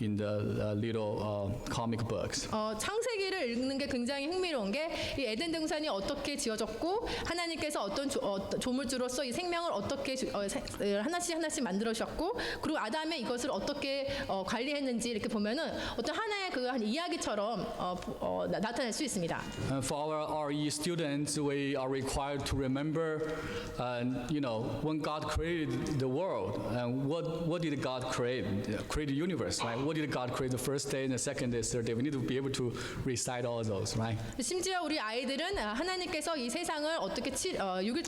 in the little comic books. 창세기를 읽는 게 굉장히 흥미로운 게 이 에덴 동산이 어떻게 지어졌고 하나님께서 어떤 조물주로서 이 생명을 어떻게 하나씩 만들으셨고 그리고 아담의 이것을 어떻게 관리했는지 이렇게 보면은 어떤 하나의 그 한 이야기처럼 나타낼 수 있습니다. For our RE students, we are required to remember, when God created the world, and what did God create? Create the universe, right? What did God create the first day, and the second day, third day? We need to be able to recite all those, right? 심지어 우리 아이들은 하나님께서 이 세상을 어떻게 7일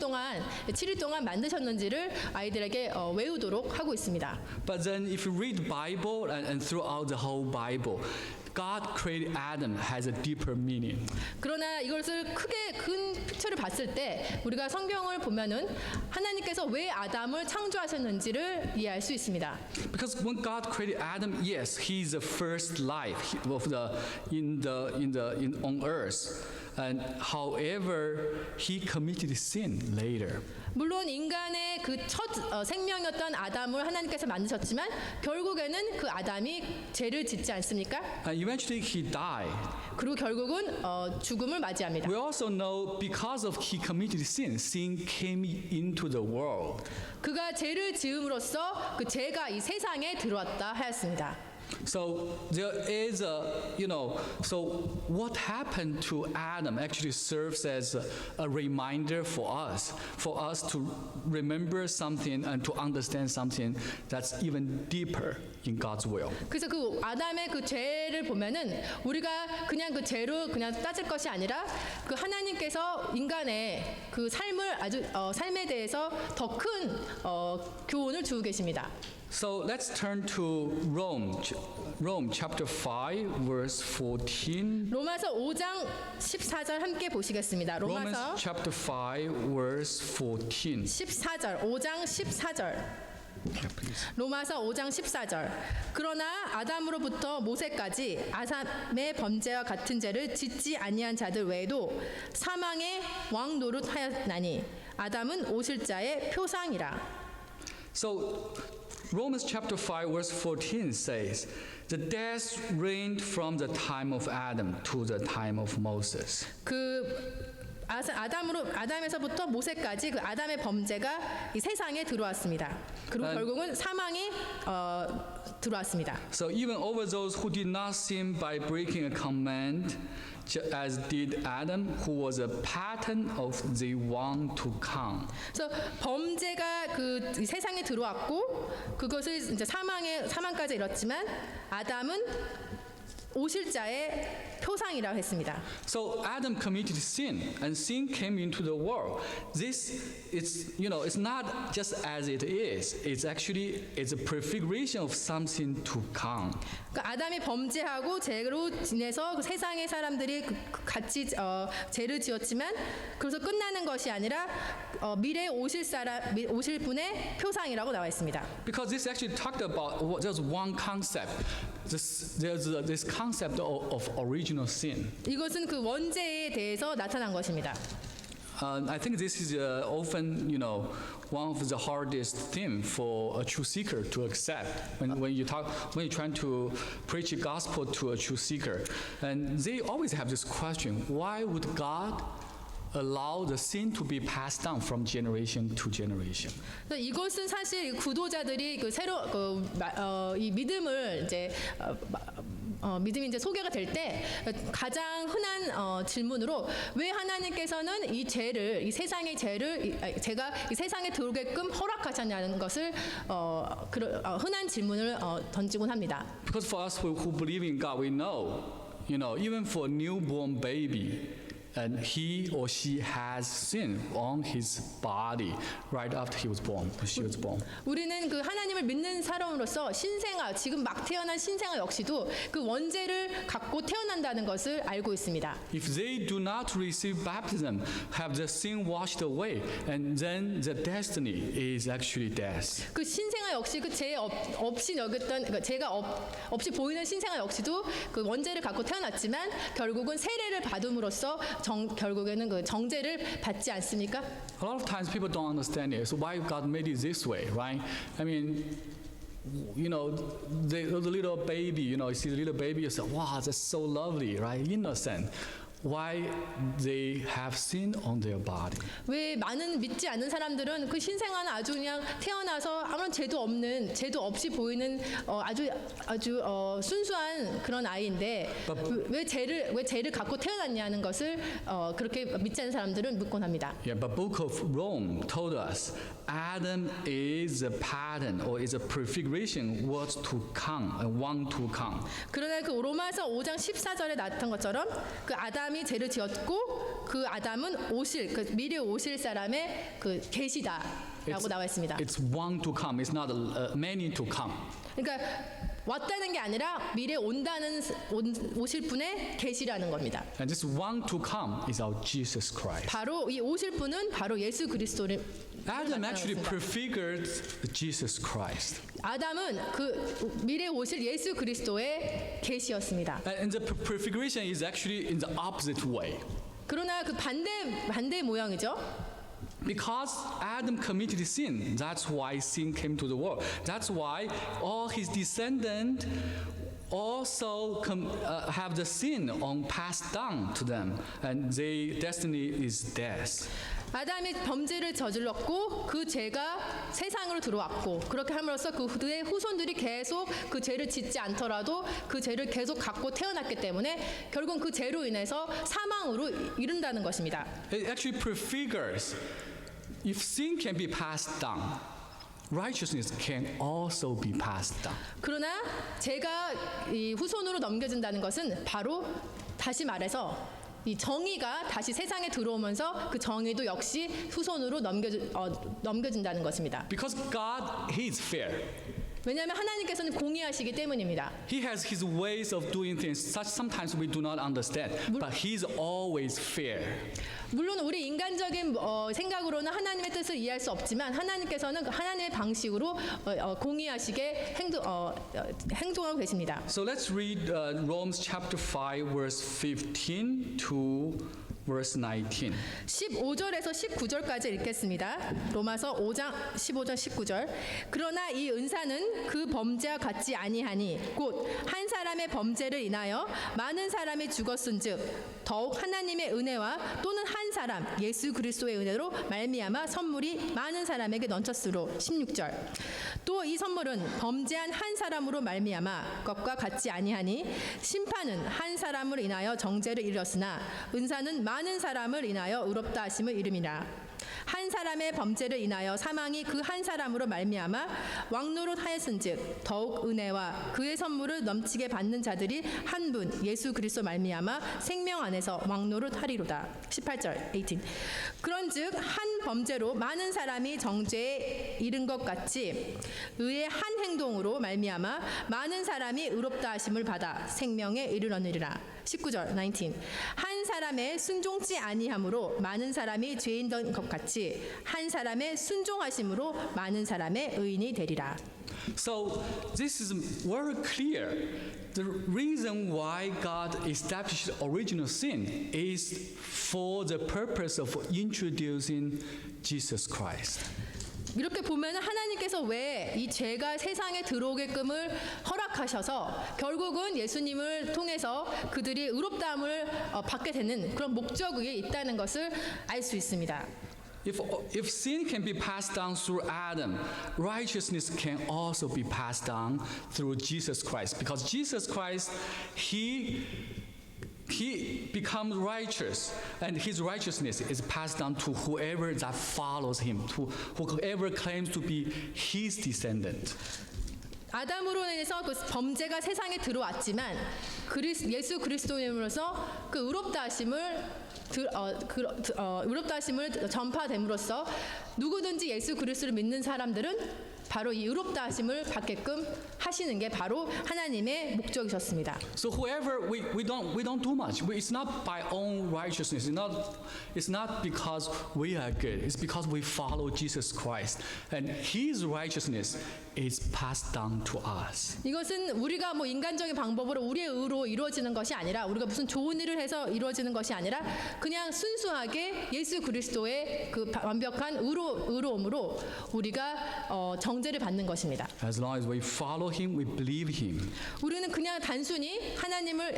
동안 만드셨는지를 아이들에게 외우도록 하고 있습니다. But then, if you read the Bible and throughout the whole Bible, God created Adam has a deeper meaning. 그러나 이것을 크게 큰 픽처를 봤을 때 우리가 성경을 보면은 하나님께서 왜 아담을 창조하셨는지를 이해할 수 있습니다. Because when God created Adam, yes, he's the first life on earth. And however, he committed sin later. 물론 인간의 그 첫 생명이었던 아담을 하나님께서 만드셨지만 결국에는 그 아담이 죄를 짓지 않습니까? And eventually he died. 그리고 결국은 죽음을 맞이합니다. We also know because of he committed sin, sin came into the world. 그가 죄를 지음으로써 그 죄가 이 세상에 들어왔다 하였습니다. So there is so what happened to Adam actually serves as a reminder for us to remember something and to understand something that's even deeper in God's will. 그래서 그 아담의 그 죄를 보면은 우리가 그냥 그 죄로 그냥 따질 것이 아니라 그 하나님께서 인간의 그 삶에 대해서 더 큰 교훈을 주고 계십니다. So let's turn to Rome chapter 5 verse 14. 로마서 5장 14절 함께 보시겠습니다. Romans 로마서 chapter 5 verse 14. 14절 5장 14절 로마서 5장 14절 그러나 아담으로부터 모세까지 아담의 범죄와 같은 죄를 짓지 아니한 자들 외에도 사망의 왕 노릇하였나니 아담은 오실 자의 표상이라. So Romans chapter 5 verse 14 says, the death reigned from the time of Adam to the time of Moses. 아담에서부터 모세까지 그 아담의 범죄가 이 세상에 들어왔습니다. 그리고 결국은 사망이 들어왔습니다. So even over those who did not sin by breaking a command, as did Adam, who was a pattern of the one to come. 그래서 범죄가 그 세상에 들어왔고 그것을 이제 사망까지 이뤘지만 아담은 오실 자의 표상이라고 했습니다. So Adam committed sin, and sin came into the world. It's not just as it is. It's a prefiguration of something to come. 그러니까 아담이 범죄하고 죄로 지내서 그 세상의 사람들이 같이 죄를 지었지만 그래서 끝나는 것이 아니라 미래에 오실 분의 표상이라고 나와 있습니다. Because this actually talked about there's one concept. There's this concept of original sin. 이것은 그 원죄에 대해서 나타난 것입니다. I think this is often, one of the hardest things for a truth seeker to accept when you're trying to preach the gospel to a truth seeker, and they always have this question: why would God allow the sin to be passed down from generation to generation? 이것은 사실 구도자들이 이 믿음을 이제 믿음이 이제 소개가 될 때 가장 흔한 질문으로 왜 하나님께서는 이 세상의 죄를 제가 이 세상에 들어오게끔 허락하셨냐는 것을 흔한 질문을 던지곤 합니다. Because for us who believe in God, we know, even for a newborn baby, and he or she has sin on his body right after she was born. 우리는 그 하나님을 믿는 사람으로서 지금 막 태어난 신생아 역시도 그 원죄를 갖고 태어난다는 것을 알고 있습니다. If they do not receive baptism, have the sin washed away, and then the destiny is actually death. 그 신생아 역시 그 죄 없이 여겼던 죄가 없이 보이는 신생아 역시도 그 원죄를 갖고 태어났지만 결국은 세례를 받음으로써 결국에는 그 정죄를 받지 않습니까? A lot of times people don't understand it. So why God made it this way, right? I mean, you know, the little baby, you know, you see the little baby, you say, wow, that's so lovely, right? Innocent. Why they have sin on their body? 왜 많은 믿지 않는 사람들은 그 신생아는 아주 그냥 태어나서 아무런 죄도 없는 죄도 없이 보이는 아주 순수한 그런 아이인데 왜 죄를 갖고 태어났냐는 것을 그렇게 믿지 않는 사람들은 묻곤 합니다. Yeah, but Book of Rome told us Adam is a pattern or is a prefiguration what's to come and want to come. 그러나 그 로마서 5장 14절에 나왔던 것처럼 그 아담이 죄를 지었고 그 아담은 오실 그 미래 오실 사람의 그 계시다라고 나와 있습니다. It's one to come. It's not many to come. 그러니까 왔다는 게 아니라 미래 온다는 오실 분의 계시라는 겁니다. And this one to come is our Jesus Christ. 바로 이 오실 분은 바로 예수 그리스도를 Adam actually prefigured Jesus Christ. 아담은 그 미래 오실 예수 그리스도의 계시였습니다. And the prefiguration is actually in the opposite way. 그러나 그 반대 모양이죠. Because Adam committed sin, that's why sin came to the world. That's why all his descendants also have the sin passed down to them, and their destiny is death. 아담이 범죄를 저질렀고 그 죄가 세상으로 들어왔고 그렇게 함으로써 그의 후손들이 계속 그 죄를 짓지 않더라도 그 죄를 계속 갖고 태어났기 때문에 결국 그 죄로 인해서 사망으로 이른다는 것입니다. It actually prefigures if sin can be passed down, righteousness can also be passed down. 그러나 죄가 이 후손으로 넘겨진다는 것은 바로 다시 말해서 이 정의가 다시 세상에 들어오면서 그 정의도 역시 후손으로 넘겨진다는 것입니다. Because God, He is fair. 왜냐하면 하나님께서는 공의하시기 때문입니다. He has His ways of doing things. Such sometimes we do not understand, but He's always fair. 물론 우리 인간적인 생각으로는 하나님의 뜻을 이해할 수 없지만 하나님께서는 하나님의 방식으로 공의하시게 행동하고 계십니다. So let's read Romans chapter 5, verse 15 to verse 19. 15절에서 19절까지 읽겠습니다. 로마서 5장 15절 19절. 그러나 이 은사는 그 범죄와 같지 아니하니 곧 한 사람의 범죄를 인하여 많은 사람이 죽었은즉 더욱 하나님의 은혜와 또는 한 사람 예수 그리스도의 은혜로 말미암아 선물이 많은 사람에게 넘쳤으로 16절. 또 이 선물은 범죄한 한 사람으로 말미암아 것과 같지 아니하니 심판은 한 사람으로 인하여 정죄를 이르렀으나 은사는 많은 사람을 인하여 의롭다 하심을 이름이라. 한 사람의 범죄를 인하여 사망이 그 한 사람으로 말미암아 왕노릇 하였은즉 더욱 은혜와 그의 선물을 넘치게 받는 자들이 한 분 예수 그리스도 말미암아 생명 안에서 왕노릇 하리로다. 18절 18. 그런즉 한 범죄로 많은 사람이 정죄에 이른 것 같이 의의 한 행동으로 말미암아 많은 사람이 의롭다 하심을 받아 생명에 이르렀느니라. 19절 19. 한 사람의 순종치 아니함으로 많은 사람이 죄인 된 것 같이 한 사람의 순종하심으로 많은 사람의 의인이 되리라. So this is very clear. The reason why God established original sin is for the purpose of introducing Jesus Christ. 이렇게 보면 하나님께서 왜 이 죄가 세상에 들어오게끔을 허락하셔서 결국은 예수님을 통해서 그들이 의롭다함을 받게 되는 그런 목적이 있다는 것을 알 수 있습니다. If sin can be passed down through Adam, righteousness can also be passed down through Jesus Christ. Because Jesus Christ, He becomes righteous, and His righteousness is passed down to whoever that follows Him, to whoever claims to be His descendant. 아담으로 인해서 그 범죄가 세상에 들어왔지만 예수 그리스도님으로서 그 의롭다 하심을 전파됨으로써 누구든지 예수 그리스도를 믿는 사람들은 바로 이 의롭다 하심을 받게끔 하시는 게 바로 하나님의 목적이셨습니다. So whoever we don't do much. It's not by own righteousness. It's not because we are good. It's because we follow Jesus Christ, and His righteousness is passed down to us. 이것은 우리가 뭐 인간적인 방법으로 우리의 의로 이루어지는 것이 아니라 우리가 무슨 좋은 일을 해서 이루어지는 것이 아니라 그냥 순수하게 예수 그리스도의 그 완벽한 의로움으로 우리가 정죄 정죄를 받는 것입니다. As long as we follow him, we believe him. 우리는 그냥 단순히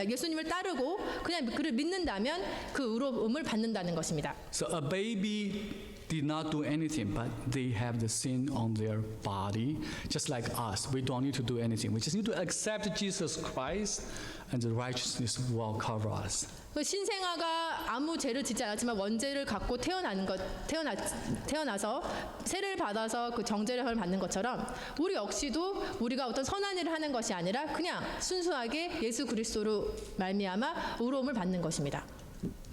예수님을 따르고 그냥 그를 믿는다면 그 의로움을 받는다는 것입니다. So a baby did not do anything, but they have the sin on their body, just like us. We don't need to do anything. We just need to accept Jesus Christ, and the righteousness will cover us. 그 신생아가 아무 죄를 짓지 않았지만 원죄를 갖고 태어나서 세를 받아서 그 정죄를 받는 것처럼 우리 역시도 우리가 어떤 선한 일을 하는 것이 아니라 그냥 순수하게 예수 그리스도로 말미암아 의로움을 받는 것입니다.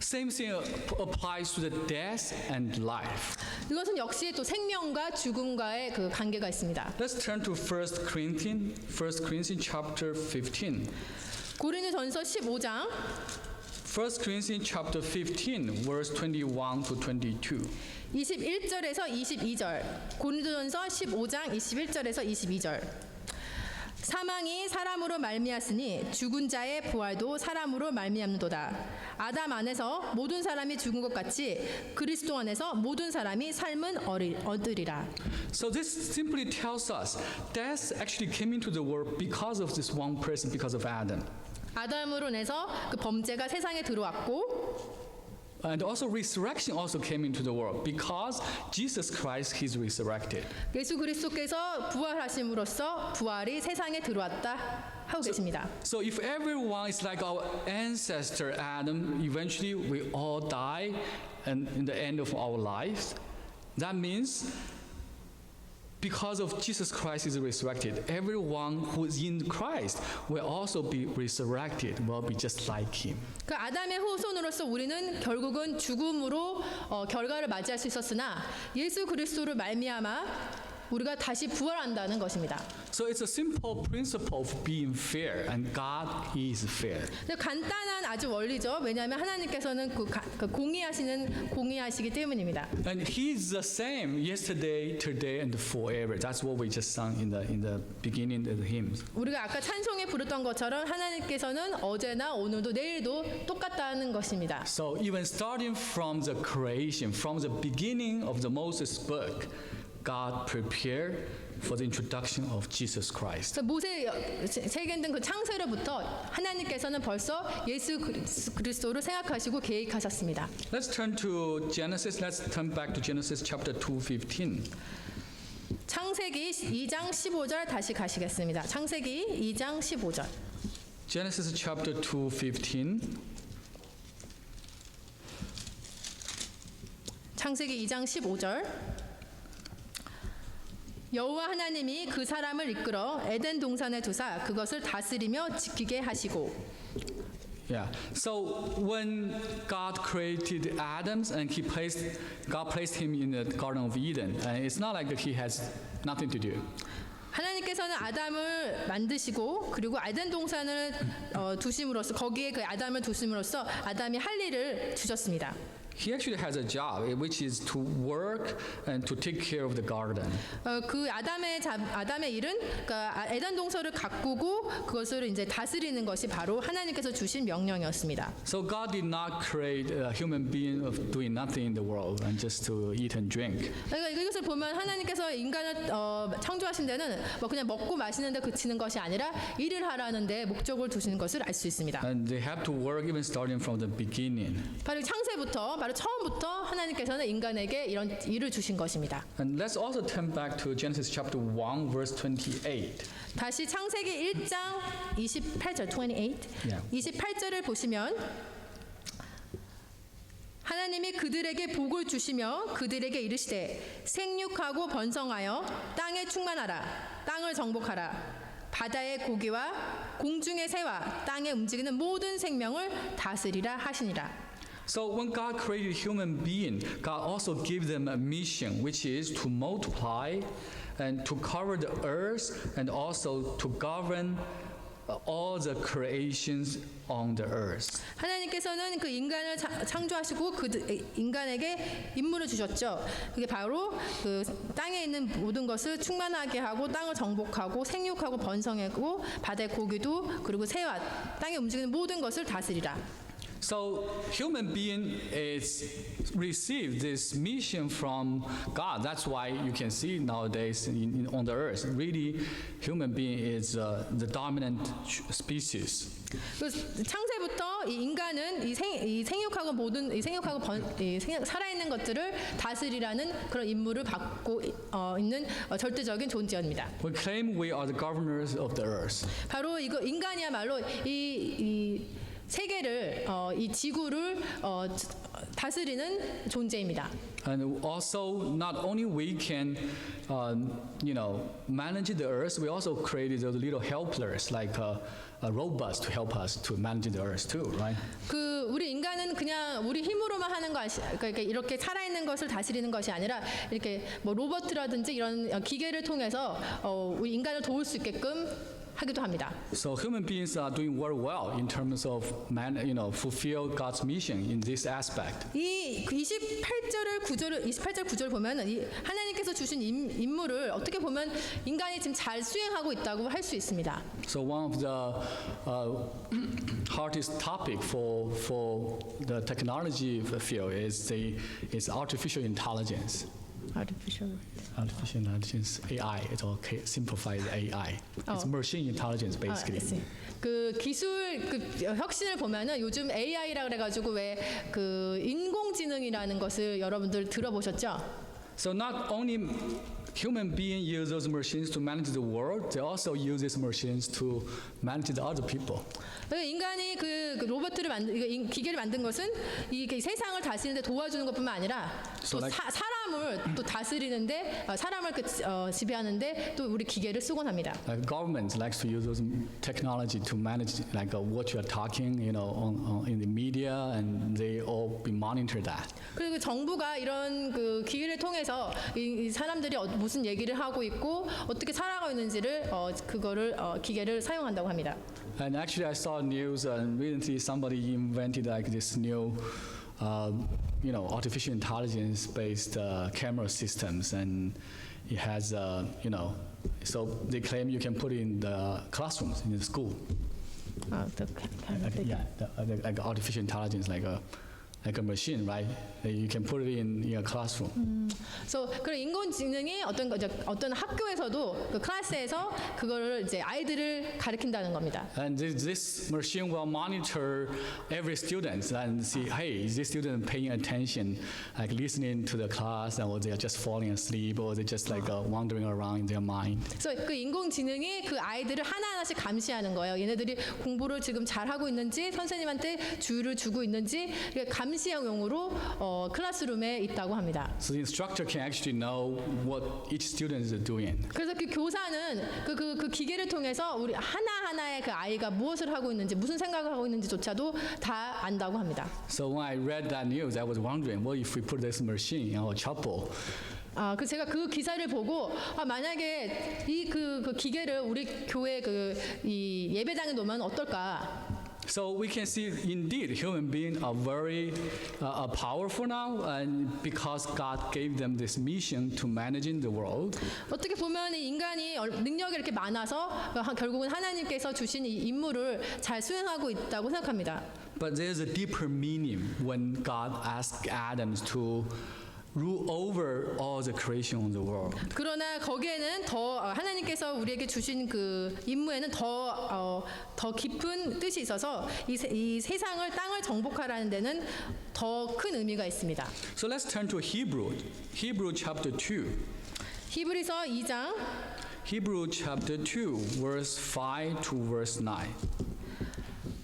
Same thing applies to the death and life. 이것은 역시 또 생명과 죽음과의 그 관계가 있습니다. Let's turn to 1 Corinthians chapter 15. 고린도전서 15장 1 Corinthians chapter 15, verse 21 to 22. 21절에서 22절. 고린도전서 15장 21절에서 22절. 사망이 사람으로 말미암았으니 죽은 자의 부활도 사람으로 말미암는도다. 아담 안에서 모든 사람이 죽은 것 같이 그리스도 안에서 모든 사람이 삶은 얻으리라. So this simply tells us death actually came into the world because of this one person, because of Adam. 아담으로 인해서 그 범죄가 세상에 들어왔고 And also resurrection also came into the world because Jesus Christ is resurrected. 예수 그리스도께서 부활하심으로써 부활이 세상에 들어왔다 하고 계십니다. So if everyone is like our ancestor Adam, eventually we all die and in the end of our lives. That means because of Jesus Christ is resurrected, everyone who is in Christ will also be resurrected, will be just like him. 그 아담의 후손으로서 우리는 결국은 죽음으로 결과를 맞이할 수 있었으나 예수 그리스도를 말미암아 우리가 다시 부활한다는 것입니다. So it's a simple principle of being fair, and God is fair. 간단한 아주 원리죠. 왜냐하면 하나님께서는 공의하시기 때문입니다. And He is the same yesterday, today, and forever. That's what we just sung in the beginning of the hymns. 우리가 아까 찬송에 부르던 것처럼 하나님께서는 어제나 오늘도 내일도 똑같다는 것입니다. So even starting from the creation, from the beginning of the Moses book, God prepared for the introduction of Jesus Christ. 모세 세계된 그 창세로부터 하나님께서는 벌써 예수 그리스도를 생각하시고 계획하셨습니다. Let's turn to Genesis. Let's turn back to Genesis chapter 2:15. 창세기 2장 15절 다시 가시겠습니다. 창세기 2장 15절. Genesis chapter 2:15. 창세기 2장 15절. 여호와 하나님이 그 사람을 이끌어 에덴 동산에 두사 그것을 다스리며 지키게 하시고. Yeah. So when God created Adam and God placed him in the Garden of Eden, and it's not like he has nothing to do. 하나님께서는 아담을 만드시고 그리고 에덴 동산을 두심으로써 거기에 그 아담을 두심으로써 아담이 할 일을 주셨습니다. He actually has a job, which is to work and to take care of the garden. 그 아담의 일은 그러니까 에덴 동산을 가꾸고 그것을 이제 다스리는 것이 바로 하나님께서 주신 명령이었습니다. So God did not create a human being of doing nothing in the world and just to eat and drink. 그러니까 이것을 보면 하나님께서 인간을 창조하신 데는 뭐 그냥 먹고 마시는 데 그치는 것이 아니라 일을 하라는 데 목적을 두시는 것을 알 수 있습니다. And they have to work even starting from the beginning. 바로 창세부터 바로 처음부터 하나님께서는 인간에게 이런 일을 주신 것입니다. And let's also turn back to Genesis chapter 1 verse 28. 다시 창세기 1장 28절 28. Yeah. 28절을 보시면 하나님이 그들에게 복을 주시며 그들에게 이르시되 생육하고 번성하여 땅에 충만하라 땅을 정복하라 바다의 고기와 공중의 새와 땅에 움직이는 모든 생명을 다스리라 하시니라. So when God created human being, God also gave them a mission, which is to multiply and to cover the earth and also to govern all the creations on the earth. 하나님께서는 그 인간을 창조하시고 그 인간에게 임무를 주셨죠. 그게 바로 그 땅에 있는 모든 것을 충만하게 하고 땅을 정복하고 생육하고 번성하고 바다의 고기도 그리고 새와 땅에 움직이는 모든 것을 다스리라. So human being is received this mission from God. That's why you can see nowadays on the earth, really, human being is the dominant species. 그 창세부터 이 인간은 이 생육하고 모든 이 생육하고 살아있는 것들을 다스리라는 그런 임무를 받고 있는 절대적인 존재입니다. We claim we are the governors of the earth. 바로 이거 인간이야말로 이 세계를 이 지구를 다스리는 존재입니다. And also, not only we can, manage the earth, we also created those little helpers like robots to help us to manage the earth too, right? 그 우리 인간은 그냥 우리 힘으로만 하는 거 그러니까 이렇게 살아있는 것을 다스리는 것이 아니라 이렇게 뭐 로봇이라든지 이런 기계를 통해서 우리 인간을 도울 수 있게끔 하기도 합니다. So human beings are doing very well in terms of fulfill God's mission in this aspect. 이 28절 구절을 보면은 이 하나님께서 주신 임무를 어떻게 보면 인간이 지금 잘 수행하고 있다고 할 수 있습니다. So one of the hardest topic for the technology field is artificial intelligence. Artificial intelligence, AI. It's all simplified AI. It's machine intelligence basically. 그 기술 혁신을 보면은 요즘 AI라 그래가지고 왜 그 인공지능이라는 것을 여러분들 들어보셨죠? So not only human beings use those machines to manage the world, they also use these machines to manage the other people. 인간이 그 로봇을 기계를 만든 것은 이 세상을 다스리는데 도와주는 것뿐만 아니라 또 사람을 또 다스리는데 사람을 지배하는데 또 우리 기계를 쓰곤 합니다. Like government likes to use those technology to manage like what you are talking, in the media, and they all be monitor that. 그리고 정부가 이런 그 기계를 통해서 이 사람들이 무슨 얘기를 하고 있고 어떻게 살아가고 있는지를 그거를 기계를 사용한다고 합니다. And actually, I saw news, and recently somebody invented like this new, artificial intelligence-based camera systems, and it has, so they claim you can put it in the classrooms in the school. Like artificial intelligence, like a machine, right? You can put it in your classroom. So 그런 인공지능이 어떤 학교에서도 그 클래스에서 그거를 이제 아이들을 가르친다는 겁니다. And this machine will monitor every student and see, hey, is this student paying attention, like listening to the class, or they are just falling asleep, or they just like wandering around in their mind. 그래서 그 인공지능이 그 아이들을 하나하나씩 감시하는 거예요. 얘네들이 공부를 지금 잘 하고 있는지, 선생님한테 주의를 주고 있는지 감시용으로 클래스룸에 있다고 합니다. So the instructor can actually know what each student is doing. 그래서 그 교사는 그 기계를 통해서 우리 하나하나의 그 아이가 무엇을 하고 있는지, 무슨 생각을 하고 있는지조차도 다 안다고 합니다. So when I read that news, I was wondering, what if we put this machine in our chapel? 그 제가 그 기사를 보고 만약에 그 기계를 우리 교회 이 예배당에 놓으면 어떨까? So we can see indeed human beings are very powerful now, and because God gave them this mission to managing the world. 어떻게 보면 인간이 능력이 이렇게 많아서 결국은 하나님께서 주신 이 임무를 잘 수행하고 있다고 생각합니다. But there's a deeper meaning when God asked Adam to rule over all the creation of the world. 그러나 거기에는 더 하나님께서 우리에게 주신 그 임무에는 더 깊은 뜻이 있어서 이 세상을 땅을 정복하라는 데는 더 큰 의미가 있습니다. So let's turn to Hebrew chapter 2. 히브리서 2장 Hebrew chapter 2 verse 5 to verse 9.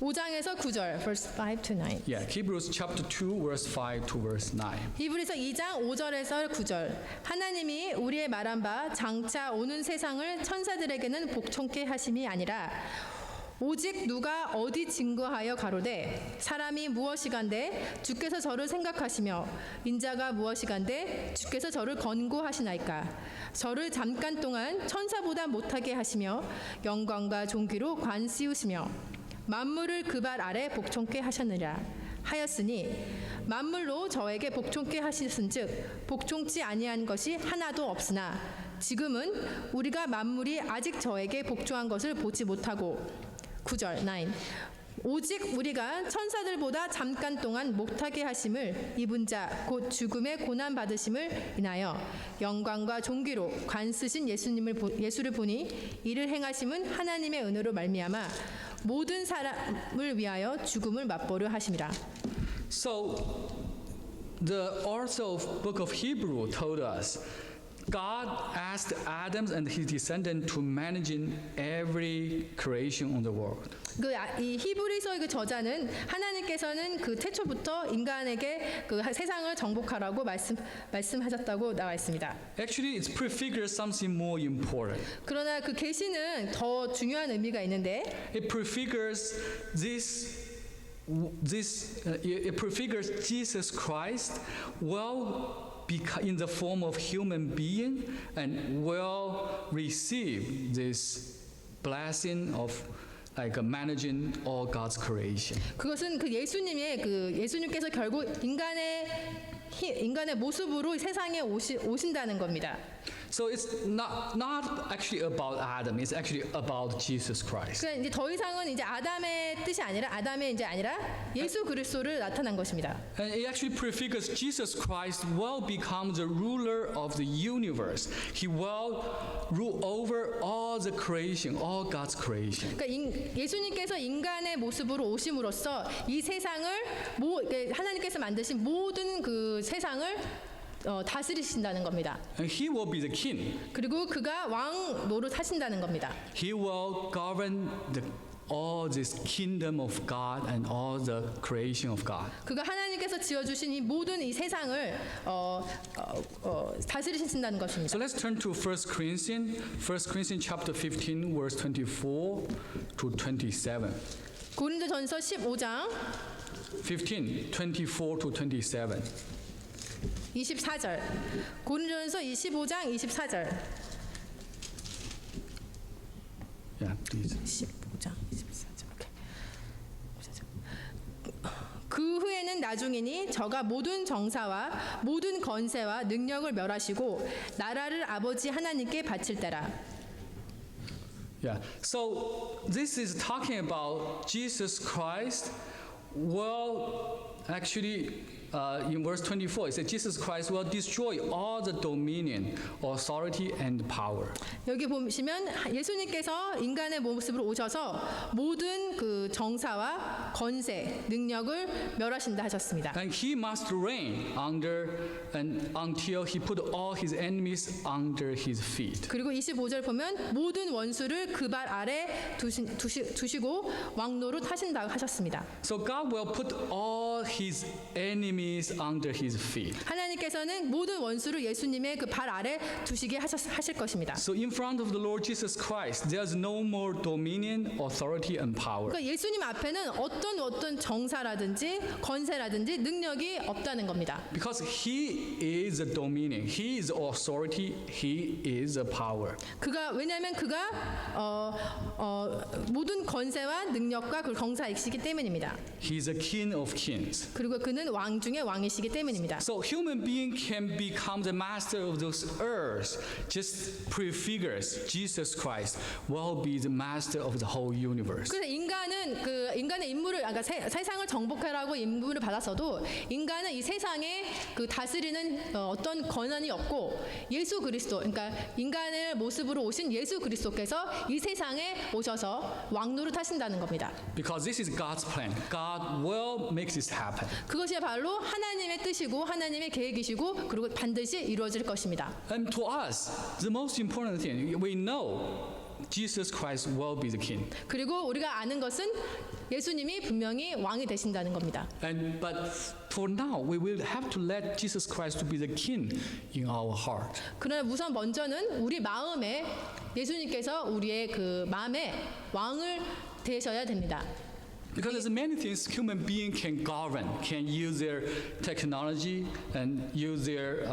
5장에서 9절 verse 5 to 9. Yeah, Hebrews chapter 2 verse 5 to verse 9. 히브리서 2장 5절에서 9절. 하나님이 우리의 말한 바 장차 오는 세상을 천사들에게는 복종케 하심이 아니라 오직 누가 어디 증거하여 가로되 사람이 무엇이간데 주께서 저를 생각하시며 인자가 무엇이간데 주께서 저를 권고하시나이까. 저를 잠깐 동안 천사보다 못하게 하시며 영광과 존귀로 관씌우시며 만물을 그 발 아래 복종케 하셨느라 하였으니 만물로 저에게 복종케 하셨은즉 복종치 아니한 것이 하나도 없으나 지금은 우리가 만물이 아직 저에게 복종한 것을 보지 못하고 9절 9 오직 우리가 천사들보다 잠깐 동안 못하게 하심을 입은 자 곧 죽음의 고난 받으심을 인하여 영광과 존귀로 관쓰신 예수를 보니 이를 행하심은 하나님의 은혜로 말미암아 모든 사람을 위하여 죽음을 맛보려 하심이라. So the author of book of Hebrew told us God asked Adam and his descendant to manage every creation on the world. 이 히브리서의 그 저자는 하나님께서는 그 태초부터 인간에게 그 세상을 정복하라고 말씀하셨다고 나와 있습니다. Actually, it prefigures something more important. 그러나 그 계시는 더 중요한 의미가 있는데 It prefigures it prefigures Jesus Christ in the form of human being and will receive this blessing of like managing all God's creation. 그것은 그 예수님께서 결국 인간의 모습으로 세상에 오신다는 겁니다. So it's not actually about Adam. It's actually about Jesus Christ. 그러니까 이제 더 이상은 이제 아담의 뜻이 아니라 예수 그리스도를 나타난 것입니다. And it actually prefigures Jesus Christ will become the ruler of the universe. He will rule over all the creation, all God's creation. 그러니까 예수님께서 인간의 모습으로 오심으로써 이 세상을 하나님께서 만드신 모든 그 세상을 다스리신다는 겁니다. And he will be the king. 그리고 그가 왕 노릇하신다는 겁니다. He will govern all this kingdom of God and all the creation of God. 그가 하나님께서 지어주신 이 모든 이 세상을 다스리신다는 것입니다. So let's turn to 1 Corinthians chapter 15 verse 24 to 27. 고린도전서 15장 15, 24 to 27. 24절. 고린도전서 25장 24절. Yeah, please. 15장 24절. 오케이. 그 후에는 나중이니 저가 모든 정사와 모든 건세와 능력을 멸하시고 나라를 아버지 하나님께 바칠 때라. Yeah. So this is talking about Jesus Christ will actually in verse 24 it says Jesus Christ will destroy all the dominion, authority and power. 여기 보시면 예수님께서 인간의 모습으로 오셔서 모든 그 정사와 건세, 능력을 멸하신다 하셨습니다. And he must reign until he put all his enemies under his feet. 그리고 25절 보면 모든 원수를 그 발 아래 두시고 왕노릇 하신다고 하셨습니다. So God will put all his enemies under his feet. 하나님께서는 모든 원수를 예수님의 그 발 아래 두시게 하실 것입니다. So in front of the Lord Jesus Christ, there's no more dominion, authority, and power. 그러니까 예수님 앞에는 어떤 정사라든지 건세라든지 능력이 없다는 겁니다. Because he is the dominion, he is authority, he is the power. 왜냐하면 그가 모든 건세와 능력과 그 정사이시기 때문입니다. He is the King of kings. 그리고 그는 왕 중에 왕이시기 때문입니다. So human being can become the master of this earth. Just prefigures Jesus Christ will be the master of the whole universe. 그래서 인간의 임무를 세상을 정복하라고 임무를 받았어도 인간은 이 세상에 그 다스리는 어떤 권한이 없고 예수 그리스도 그러니까 인간의 모습으로 오신 예수 그리스도께서 이 세상에 오셔서 왕노릇 하신다는 겁니다. Because this is God's plan. God will make this happen. 그것이 바로 하나님의 뜻이고 하나님의 계획이시고 그리고 반드시 이루어질 것입니다. And to us, the most important thing, we know Jesus Christ will be the king. 그리고 우리가 아는 것은 예수님이 분명히 왕이 되신다는 겁니다. But for now, we will have to let Jesus Christ to be the king in our heart. 그러나 우선 먼저는 우리 마음에 예수님께서 우리의 그 마음에 왕을 되셔야 됩니다. Because there's many things human being can govern, can use their technology and use their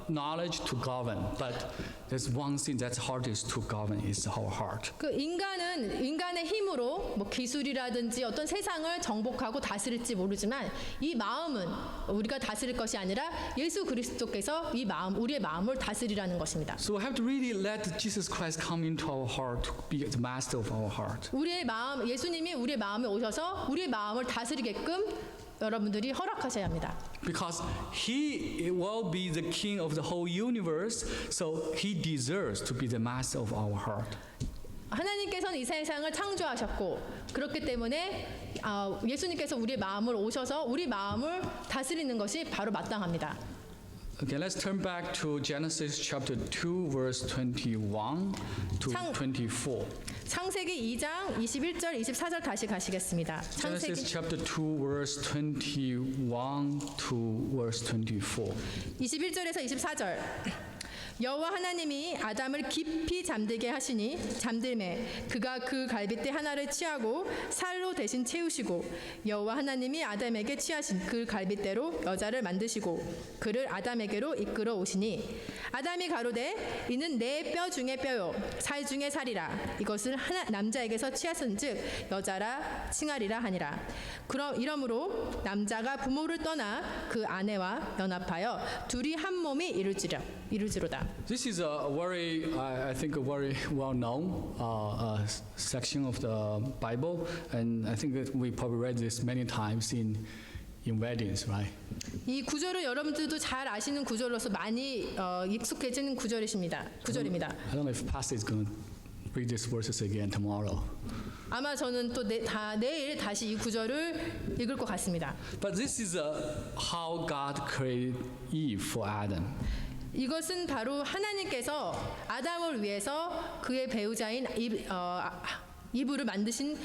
knowledge to govern. But there's one thing that's hardest to govern is our heart. 그 인간의 힘으로 뭐 기술이라든지 어떤 세상을 정복하고 다스릴지 모르지만 이 마음은 우리가 다스릴 것이 아니라 예수 그리스도께서 우리의 마음을 다스리라는 것입니다. So we have to really let Jesus Christ come into our heart to be the master of our heart. 우리의 마음, 예수님이 우리의 마음에 오셔서 우리의 마음을 다스리게끔 여러분들이 허락하셔야 합니다. Because he will be the king of the whole universe, so he deserves to be the master of our heart. 하나님께서는 이 세상을 창조하셨고 그렇기 때문에 예수님께서 우리의 마음을 오셔서 우리 마음을 다스리는 것이 바로 마땅합니다. Okay, let's turn back to Genesis chapter 2, verse 21 to 24. 창세기 2장 21절 24절 다시 가시겠습니다. Genesis 창세기 chapter 2, verse 21 to verse 24. 21절에서 24절. 여호와 하나님이 아담을 깊이 잠들게 하시니 잠들매 그가 그 갈빗대 하나를 취하고 살로 대신 채우시고 여호와 하나님이 아담에게 취하신 그 갈빗대로 여자를 만드시고 그를 아담에게로 이끌어 오시니 아담이 가로되 이는 내 뼈 중에 뼈요 살 중에 살이라 이것을 남자에게서 취하선즉 여자라 칭하리라 하니라. 이러므로 남자가 부모를 떠나 그 아내와 연합하여 둘이 한 몸이 이루지로다. This is a very, I think, a very well-known section of the Bible, and I think that we probably read this many times in weddings, right? 이 구절을 여러분들도 잘 아시는 구절로서 많이 익숙해진 구절입니다. I don't know if Pastor is going to read these verses again tomorrow. 아마 저는 또 내일 다시 이 구절을 읽을 것 같습니다. But this is how God created Eve for Adam. 이것은 바로 하나님께서 아담을 위해서 그의 배우자인 이브를 만드신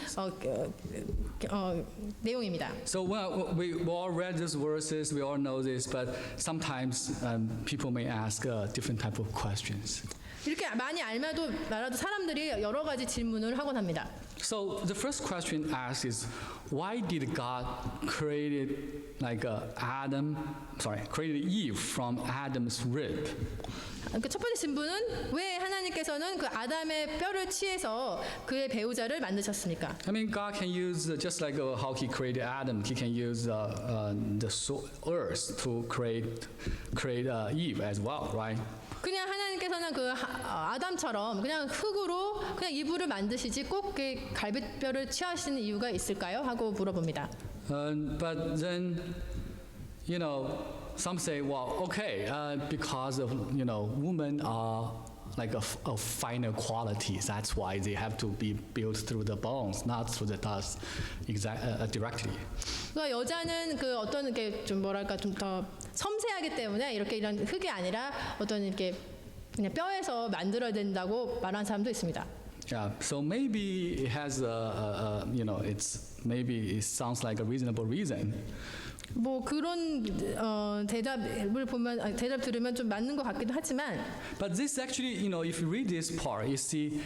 내용입니다. So when we all read these verses, we all know this, but sometimes people may ask different type of questions. 이렇게 많이 알아도 사람들이 여러 가지 질문을 하곤 합니다. So the first question asked is, why did God created created Eve from Adam's rib? 첫 번째 질문은 왜 하나님께서는 그 아담의 뼈를 취해서 그의 배우자를 만드셨습니까? I mean, God can use just like how He created Adam. He can use the earth to create Eve as well, right? 그냥 하나님께서는 그 아담처럼 그냥 흙으로 그냥 이브를 만드시지 꼭 그 갈빗뼈를 취하시는 이유가 있을까요? 하고 물어봅니다. But then, some say, well, okay, because of women are like a finer qualities. That's why they have to be built through the bones, not through the dust, directly. 그러니까 여자는 그 어떤 이렇게 좀 뭐랄까 좀 더 섬세하기 때문에 이런 흙이 아니라 어떤 이렇게 그냥 뼈에서 만들어야 된다고 말하는 사람도 있습니다. Yeah, so maybe it has maybe it sounds like a reasonable reason. 뭐 그런 대답을 보면 대답 들으면 좀 맞는 것 같기도 하지만. But this actually, if you read this part, you see.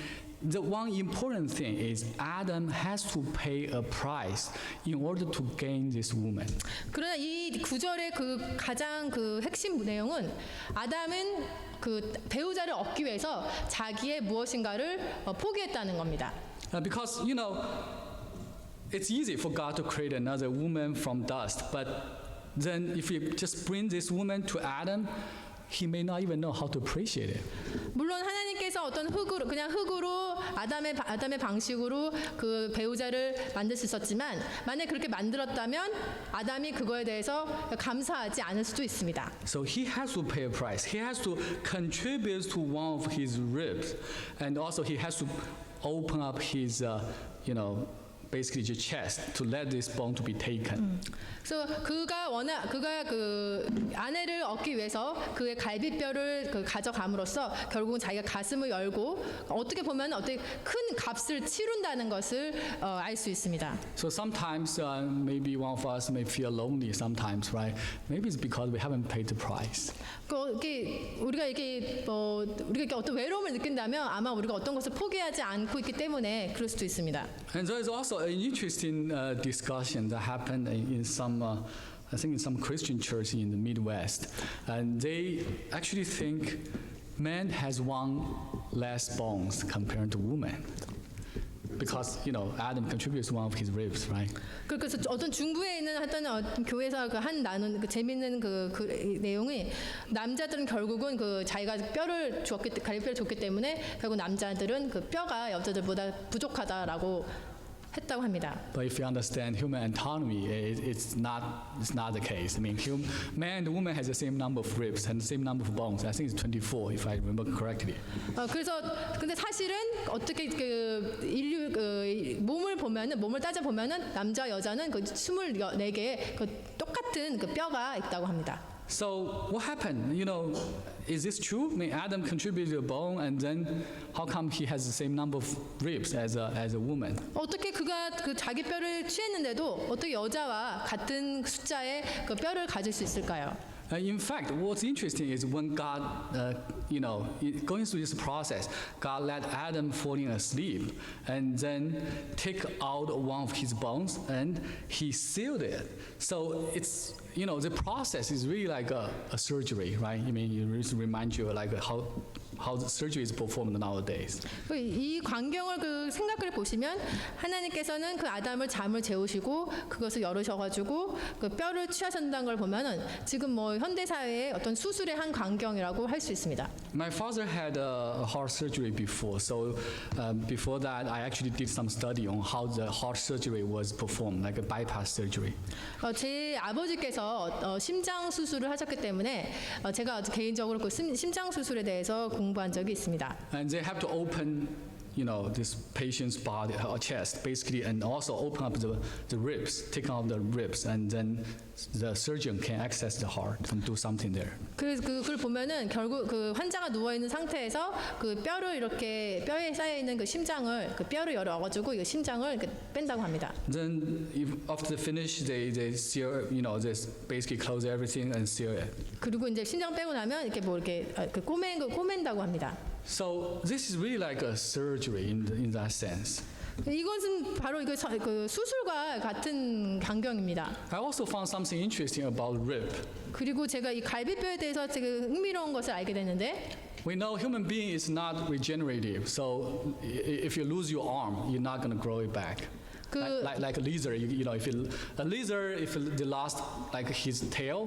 The one important thing is Adam has to pay a price in order to gain this woman. 그러나 이 구절의 그 가장 그 핵심 내용은 아담은 그 배우자를 얻기 위해서 자기의 무엇인가를 포기했다는 겁니다. Because it's easy for God to create another woman from dust, but then if you just bring this woman to Adam, he may not even know how to appreciate it. 물론 하나님께서 어떤 흙으로 아담의 방식으로 그 배우자를 만들 수 있었지만 만약 그렇게 만들었다면 아담이 그거에 대해서 감사하지 않을 수도 있습니다. So he has to pay a price. He has to contribute to one of his ribs, and also he has to open up his, basically the chest to let this bone to be taken. 그래서 그가 그 아내를 얻기 위해서 그의 갈빗뼈를 가져감으로써 결국은 자기가 가슴을 열고 어떻게 보면 어떻게 큰 값을 치른다는 것을 알 수 있습니다. So sometimes maybe one of us may feel lonely sometimes, right? Maybe it's because we haven't paid the price. 우리가 어떤 외로움을 느낀다면 아마 우리가 어떤 것을 포기하지 않고 있기 때문에 그럴 수도 있습니다. And there is also an interesting discussion that happened in some, I think in some Christian church in the Midwest, and they actually think man has one less bones compared to woman. Because Adam contributes one of his ribs, right? 그래서 어떤 중부에 있는 어떤 교회에서 나눈 재밌는 그 내용이 남자들은 결국은 자기가 갈비뼈를 줬기 때문에 결국 남자들은 그 뼈가 여자들보다 부족하다라고 했다고 합니다. But if you understand human anatomy, it's not the case. I mean, man and woman has the same number of ribs and the same number of bones. I think it's 24, if I remember correctly. 그래서 근데 사실은 어떻게 그 인류 그 몸을 따져 보면은 남자 여자는 그 24개의 그 똑같은 그 뼈가 있다고 합니다. So what happened? Is this true? I mean, Adam contributed a bone, and then how come he has the same number of ribs as a woman? 어떻게 그가 그 자기 뼈를 취했는데도 어떻게 여자와 같은 숫자의 그 뼈를 가질 수 있을까요? In fact, what's interesting is when God, going through this process, God let Adam falling asleep and then take out one of his bones and he sealed it. So it's, the process is really like a surgery, right? I mean, it really reminds you like how the surgery is performed nowadays. 이 광경을 그 생각을 보시면 하나님께서는 그 아담을 잠을 재우시고 그것을 열으셔가지고 그 뼈를 취하신다는 걸 보면은 지금 뭐 현대 사회의 어떤 수술의 한 광경이라고 할 수 있습니다. My father had a heart surgery before, so before that I actually did some study on how the heart surgery was performed, like a bypass surgery. 제 아버지께서 심장 수술을 하셨기 때문에 제가 개인적으로 그 심장 수술에 대해서 공부한 적이 있습니다. And they have to open, this patient's body or chest, basically, and also open up the ribs, take out the ribs, and then the surgeon can access the heart and do something there. 그래서 그걸 보면은 결국 그 환자가 누워 있는 상태에서 그 뼈를 이렇게 뼈에 쌓여 있는 그 심장을 그 뼈를 열어가지고 이 심장을 이렇게 뺀다고 합니다. Then after they finish, they seal, they basically close everything and seal it. 그리고 이제 심장 빼고 나면 이렇게 뭐 이렇게 그 꼬맨다고 합니다. So this is really like a surgery in that sense. 이것은 바로 그 수술과 같은 광경입니다. I also found something interesting about rib. 그리고 제가 이 갈비뼈에 대해서 되게 흥미로운 것을 알게 됐는데 We know human being is not regenerative. So if you lose your arm, you're not going to grow it back. Like a lizard, a lizard, if they lost like his tail,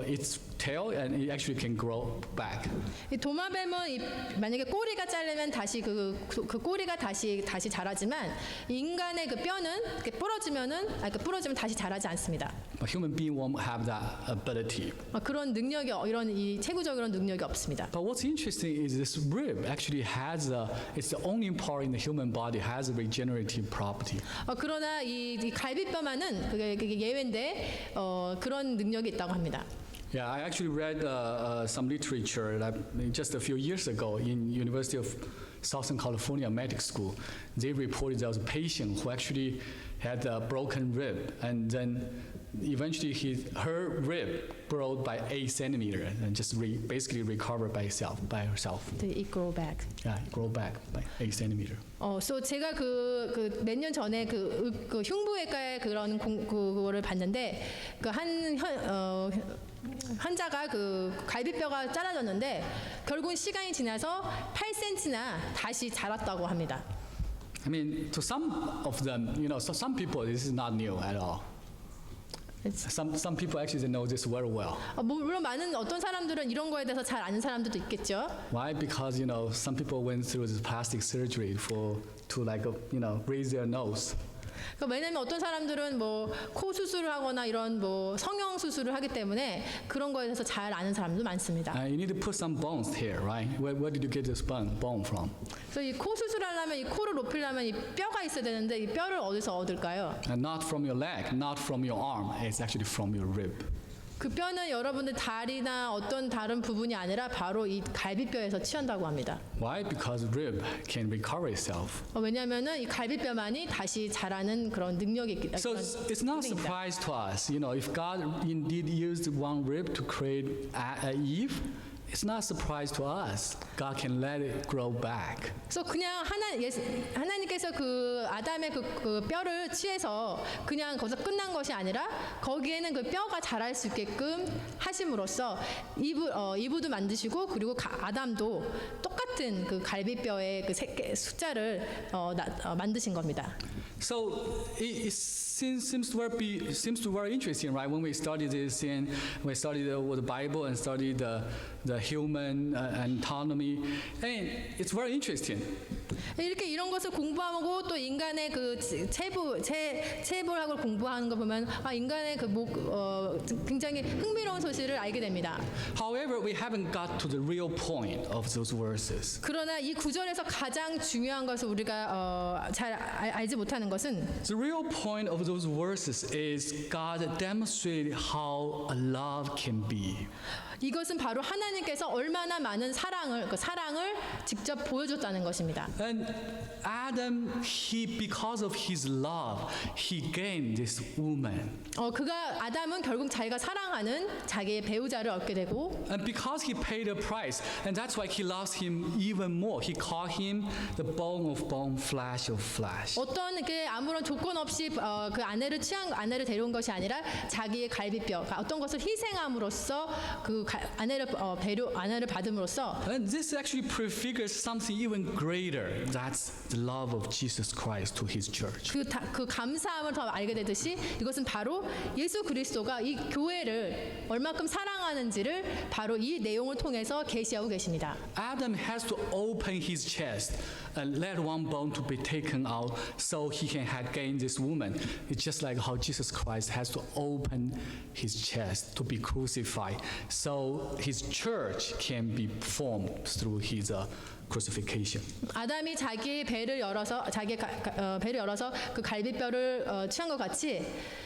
its tail, and it actually can grow back. 이 도마뱀은 만약에 꼬리가 자르면 다시 그 꼬리가 다시 자라지만 인간의 그 뼈는 부러지면 다시 자라지 않습니다. But human being won't have that ability. 그런 능력이 이 체구적인 능력이 없습니다. But what's interesting is this rib actually it's the only part in the human body has a regenerative property. 그러나 이 갈비뼈만은 그게 예외인데 그런 능력이 있다고 합니다. Yeah, I actually read some literature just a few years ago in University of Southern California Medical School. They reported there was a patient who actually had a broken rib, and then eventually her rib grew by 8 centimeters and just basically recovered by herself. It grow back. Yeah, it grew back by 8 centimeters. So 제가 그 몇 년 전에 그 흉부외과의 그런 그거를 봤는데 환자가 그 갈비뼈가 잘라졌는데 결국은 시간이 지나서 8cm나 다시 자랐다고 합니다. I mean, to some of them, so some people this is not new at all. Some people actually know this very well. 물론 많은 어떤 사람들은 이런 거에 대해서 잘 아는 사람들도 있겠죠. Why? Because some people went through this plastic surgery to raise their nose. 왜냐하면 어떤 사람들은 뭐 코 수술을 하거나 이런 뭐 성형 수술을 하기 때문에 그런 거에 대해서 잘 아는 사람도 많습니다. You need to put some bones here, right? Where did you get this bone from? 그래서 이 코 수술하려면 이 코를 높이려면 이 뼈가 있어야 되는데 이 뼈를 어디서 얻을까요? Not from your leg, not from your arm. It's actually from your rib. 그 뼈는 여러분들 다리나 어떤 다른 부분이 아니라 바로 이 갈비뼈에서 취한다고 합니다. Why? Because rib can recover itself. 왜냐하면은 이 갈비뼈만이 다시 자라는 그런 능력이 있기 때문에. So it's not a surprise to us, if God indeed used one rib to create Eve. It's not a surprise to us. God can let it grow back. 그래서 그냥 하나님께서 그 아담의 그 뼈를 취해서 그냥 거기서 끝난 것이 아니라 거기에는 그 뼈가 자랄 수 있게끔 하심으로써 이브도 만드시고 그리고 아담도 똑같은 그 갈비뼈의 그 숫자를 만드신 겁니다. So it seems to be very interesting, right? When we study this, and we study the Bible and study the human anatomy, and it's very interesting. 이렇게 이런 것을 공부하고 또 인간의 그 체벌학을 공부하는 거 보면 인간의 굉장히 흥미로운 소식을 알게 됩니다. However, we haven't got to the real point of those verses. 그러나 이 구절에서 가장 중요한 것을 우리가 잘 알지 못하는 것은 The real point of those verses is God demonstrated how a love can be. 이것은 바로 하나님께서 얼마나 많은 사랑을 직접 보여줬다는 것입니다. And Adam, because of his love, he gained this woman. 아담은 결국 자기가 사랑하는 자기의 배우자를 얻게 되고, And because he paid a price, and that's why he loves him even more. He called him the bone of bone, flesh of flesh. 어떤 그 아무런 조건 없이 그 아내를 데려온 것이 아니라 자기의 갈비뼈, 어떤 것을 희생함으로써 그 아내를 받음으로써. And this actually prefigures something even greater. That's the love of Jesus Christ to his church. 그 감사함을 더 알게 되듯이 이것은 바로 예수 그리스도가 이 교회를 얼마큼 사랑하는지를 바로 이 내용을 통해서 계시하고 계십니다. Adam has to open his chest and let one bone to be taken out so he can gain this woman. It's just like how Jesus Christ has to open his chest to be crucified so his church can be formed through his crucifixion. 아담이 자기의 배를 열어서 그 갈비뼈를 취한 것 같이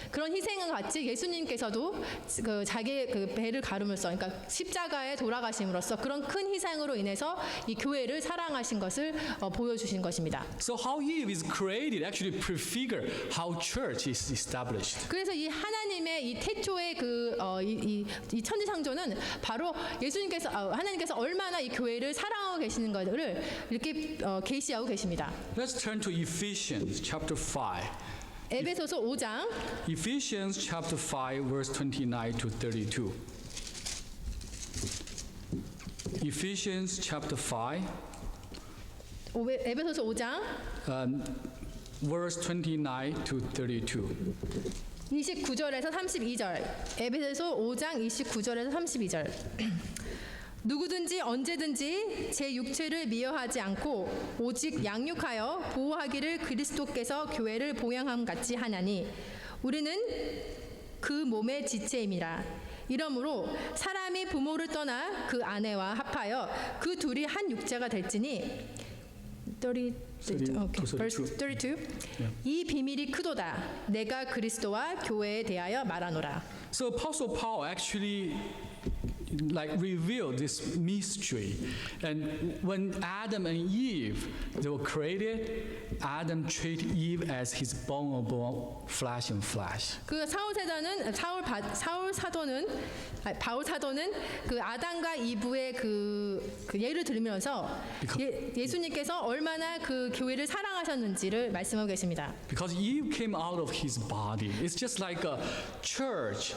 그런 희생과 같이 예수님께서도 그 자기의 그 배를 가름으로써, 그러니까 십자가에 돌아가심으로써 그런 큰 희생으로 인해서 이 교회를 사랑하신 것을 보여주신 것입니다. So how Eve is created actually prefigure how church is established. 그래서 이 하나님의 이 태초의 이 천지창조는 바로 하나님께서 얼마나 이 교회를 사랑하고 계시는 것을 이렇게 계시하고 계십니다. Let's turn to Ephesians chapter 5. 에베소서 5장 Ephesians chapter 5 verse 29 to 32. Ephesians chapter 5 에베소서 5장 verse 29 to 32. 29절에서 32절. 에베소서 5장 29절에서 32절. 누구든지 언제든지 제 육체를 미워하지 않고 오직 양육하여 보호하기를 그리스도께서 교회를 보양함 같이 하나니 우리는 그 몸의 지체임이라. 이러므로 사람이 부모를 떠나 그 아내와 합하여 그 둘이 한 육체가 될지니 32. 이 비밀이 크도다. 내가 그리스도와 교회에 대하여 말하노라. So Apostle Paul actually revealed this mystery. And when Adam and Eve they were created, Adam treated Eve as his bone of bone, flesh and flesh. 그 바울 사도는 그 아담과 이브의 그 예를 들면서 예수님께서 얼마나 그 교회를 사랑하셨는지를 말씀하고 계십니다. Because Eve came out of his body. It's just like a church.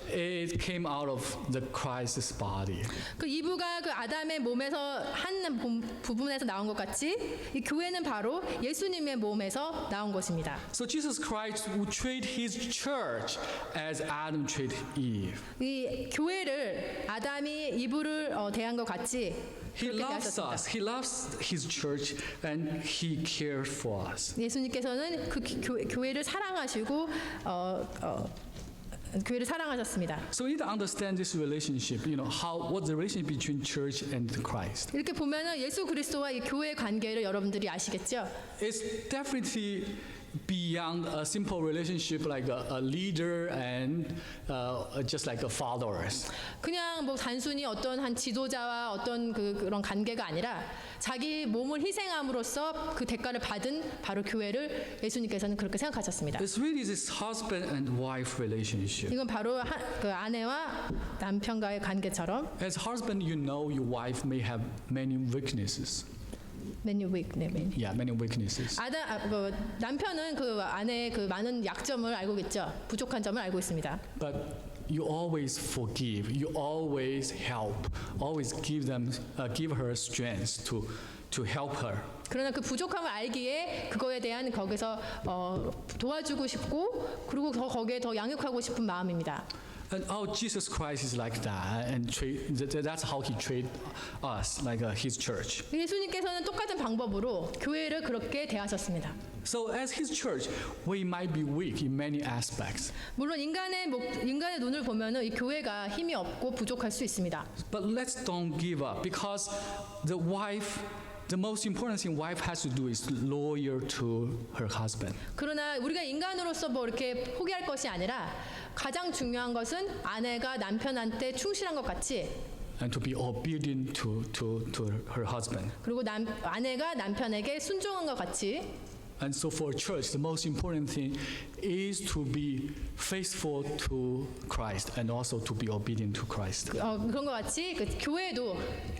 It came out of the Christ's body. 그 이브가 그 아담의 몸에서 한 부분에서 나온 것 같이 이 교회는 바로 예수님의 몸에서 나온 것입니다. So Jesus Christ would treat his church as Adam treated Eve. 이 교회를 아담이 이브를 대한 것 같이 He loves us. He loves his church and he cares for us. 예수님께서는 그 교회를 사랑하시고 교회를 사랑하셨습니다. So we need to understand this relationship. What's the relationship between church and Christ? 이렇게 보면은 예수 그리스도와 이 교회의 관계를 여러분들이 아시겠죠? It's definitely beyond a simple relationship like a leader and just like a followers. 그냥 뭐 단순히 어떤 한 지도자와 어떤 그런 관계가 아니라 자기 몸을 희생함으로써 그 대가를 받은 바로 교회를 예수님께서는 그렇게 생각하셨습니다. It's really this husband and wife relationship. 이건 바로 그 아내와 남편과의 관계처럼. As husband, your wife may have many weaknesses. Many weaknesses. 남편은 그 아내의 그 많은 약점을 알고 있죠. 부족한 점을 알고 있습니다. But you always forgive. You always help. Always give her strength to help her. 그러나 그 부족함을 알기에 그거에 대한 거기서 도와주고 싶고 그리고 거기에 더 양육하고 싶은 마음입니다. And oh, Jesus Christ is like that, and that's how he treat us, like his church. 예수님께서는 똑같은 방법으로 교회를 그렇게 대하셨습니다. So as his church, we might be weak in many aspects. 물론 인간의 눈을 보면은 이 교회가 힘이 없고 부족할 수 있습니다. But let's don't give up, because the most important thing wife has to do is loyal to her husband. 그러나 우리가 인간으로서 뭐 이렇게 포기할 것이 아니라 가장 중요한 것은 아내가 남편한테 충실한 것 같이 And to be obedient to her husband. 그리고 아내가 남편에게 순종한 것 같이 And so for a church, the most important thing is to be faithful to Christ and also to be obedient to Christ. 그런 것 같이 그 교회도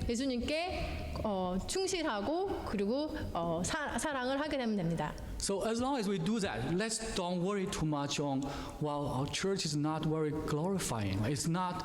예수님께 충실하고 그리고 사랑을 하게 되면 됩니다. So as long as we do that, let's don't worry too much on, well, our church is not very glorifying. It's not,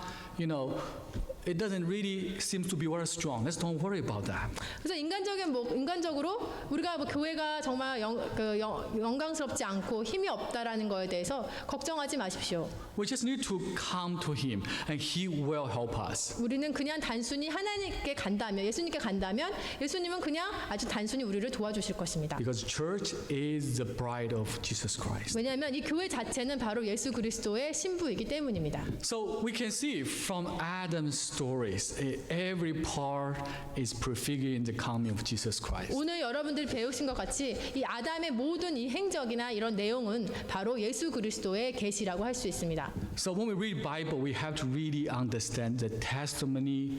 it doesn't really seem to be very strong. Let's don't worry about that. 그래서 인간적으로 우리가 교회가 정말 영광스럽지 않고 힘이 없다라는 거에 대해서 걱정하지 마십시오. We just need to come to Him, and He will help us. 우리는 그냥 단순히 하나님께 간다면, 예수님께 간다면 예수님은 그냥 아주 단순히 우리를 도와주실 것입니다. Because church is the bride of Jesus Christ. 왜냐하면 이 교회 자체는 바로 예수 그리스도의 신부이기 때문입니다. So we can see from Adam's stories, every part is prefiguring the coming of Jesus Christ. 오늘 여러분들이 배우신 것 같이 이 아담의 모든 이 행적이나 이런 내용은 바로 예수 그리스도의 계시라고 할 수 있습니다. So when we read Bible, we have to really understand the testimony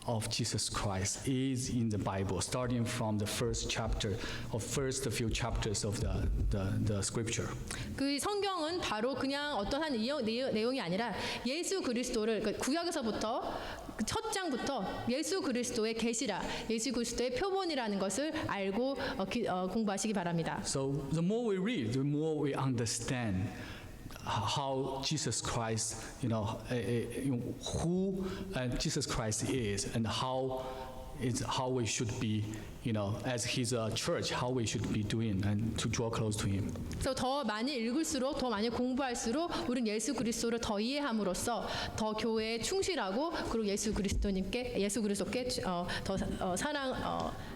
of Jesus Christ is in the Bible, starting from the first chapter, or first few chapters of the scripture. 그 성경은 바로 그냥 어떤 한 내용이 아니라 예수 그리스도를 구약에서부터 첫 장부터 예수 그리스도의 계시라, 예수 그리스도의 표본이라는 것을 알고 공부하시기 바랍니다. So the more we read, the more we understand how Jesus Christ, who Jesus Christ is, and how we should be, as His church, how we should be doing, and to draw close to Him. 그래서 더 많이 읽을수록, 더 많이 공부할수록 우리는 예수 그리스도를 더 이해함으로써 더 교회에 충실하고 그리고 예수 그리스도께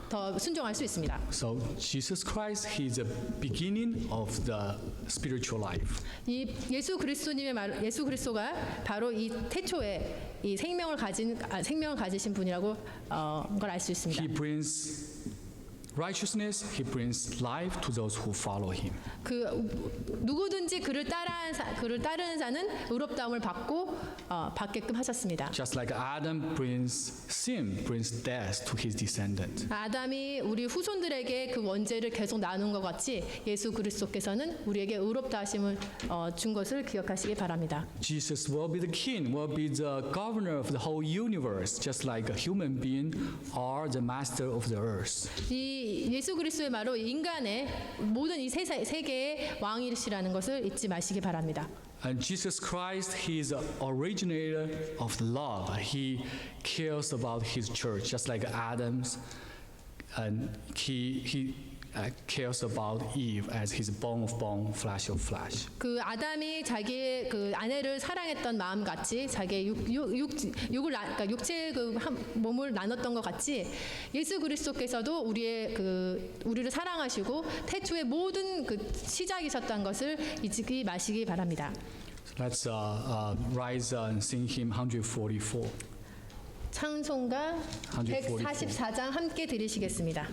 더 순종할 수 있습니다. So Jesus Christ, He is the beginning of the spiritual life. 이 예수 그리스도가 바로 이 태초에 이 생명을 가지신 분이라고 걸 알 수 있습니다. He brings righteousness, He brings life to those who follow Him. 그 누구든지 그를 따르는 자는 의롭다움을 받게끔 하셨습니다. Just like Adam brings sin, brings death to his descendants. 아담이 우리 후손들에게 그 원죄를 계속 나눈 것 같이 예수 그리스도께서는 우리에게 의롭다 하심을 준 것을 기억하시기 바랍니다. Jesus will be the king, will be the governor of the whole universe, just like a human being are the master of the earth. 이 예수 그리스도의 바로 인간의 모든 이 세계의 왕이시라는 것을 잊지 마시기 바랍니다. And Jesus Christ, He is the originator of love. He cares about His church, just like Adam's, and He cares about Eve as His bone of bone, flesh of flesh. 그 아담이 자기의 그 아내를 사랑했던 마음 같이 자기의 육체의 몸을 나눴던 것 같이 예수 그리스도께서도 우리를 사랑하시고 태초의 모든 그 시작이셨다는 것을 잊지 마시기 바랍니다. Let's rise and sing hymn 144. 찬송가 144장 함께 들으시겠습니다.